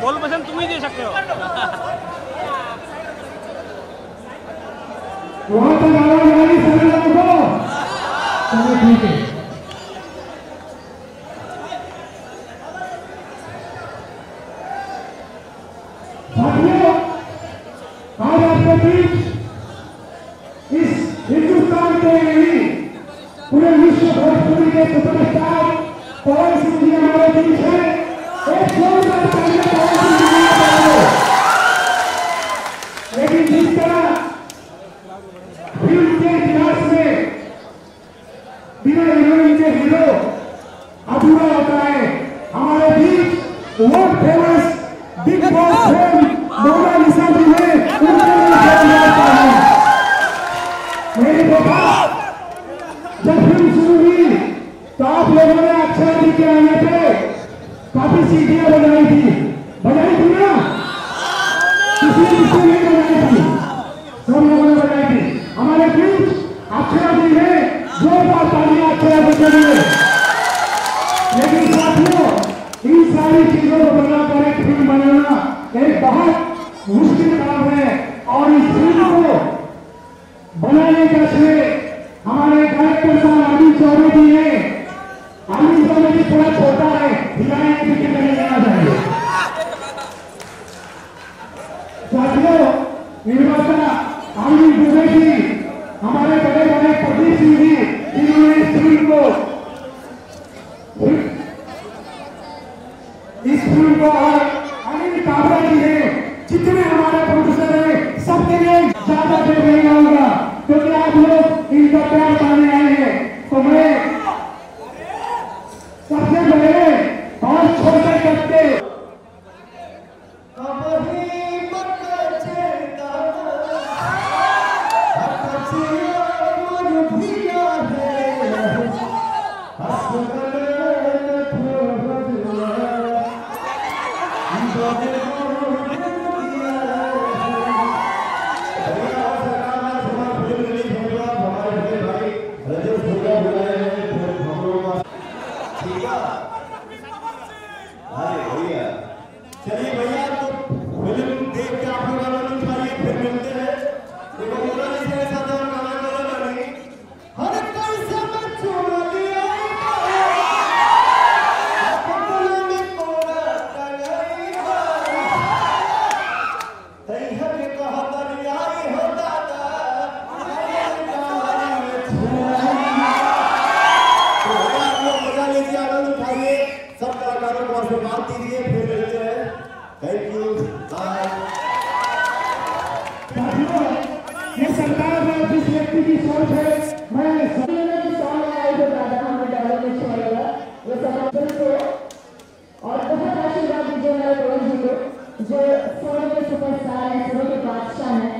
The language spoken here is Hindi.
बोल पसंद तुम ही दे सकते हो। वहां तक आवाज आ रही सभी लोगों को? चलो ठीक है। साथियों, आज आपके बीच इस हिंदुस्तान के नहीं पूरे विश्व भोजपुरी के सुपरस्टार पवन सिंह जी हमारे बीच है। एक जोरदार तालियां पवन सिंह जी के लिए। लेकिन जिस तरह फिल्म के इतिहास में बिना हीरोइन के हीरो अधूरा होता है, हमारे बीच world famous Bigg Boss fame Monalisa ji है। उनके लिए मेरी देखा जब फिल्म शुरू हुई तो आप लोगों ने अक्षय जी के आने पे काफी सीढ़ियां बजाई थी ना? किसी ने नहीं बजाई थी, सब लोगों ने बजाई थी। हमारे बीच अक्षय जी है, जोरदार तालियां अक्षय जी के लिए। लेकिन साथियों, इन सारी चीजों को बनाकर एक फिल्म बनाना एक बहुत मुश्किल काम है और इस फिल्म को बनाने का श्रेय हमारे डायरेक्टर साहब अमित चौबे जी है। अमित चौबे जी थोड़ा छोटा है, हिलाने की कितने नहीं जाना चाहिए। साथियों, निर्माता अमित दुबे जी, हमारे बड़े बड़े प्रदीप सिंह जी, जिन्होंने इस फिल्म को और अनिल काबरा जी है, जितने हमारे प्रोड्यूसर हैं, सबके लिए ज्यादा देर नहीं आऊंगा क्योंकि आप लोग इनका प्यार पाने आए हैं। तो मैं सबसे पहले और छोटे करके चलिए भैया, तो फिल्म देख के आप लोग आनंद उठाइए, फिर मिलते हैं। देखो मोनालिसा के साथ और गाना गाना नहीं, हर कैसे मैं छोड़ दिया अपने में कोड़ा तगई तई है के कहा दरियाई हो दादा मजा लीजिए, आनंद उठाइए, सब कलाकारों को आशीर्वाद दीजिए, फिर मिलते हैं। Thank you. Bye. ये सरकार में जिस व्यक्ति की सोच है, मैं और बहुत आशीर्वाद दीजिए मेरे पवन जी को, जो सोने के सुपरस्टार है, सोने के बादशाह है।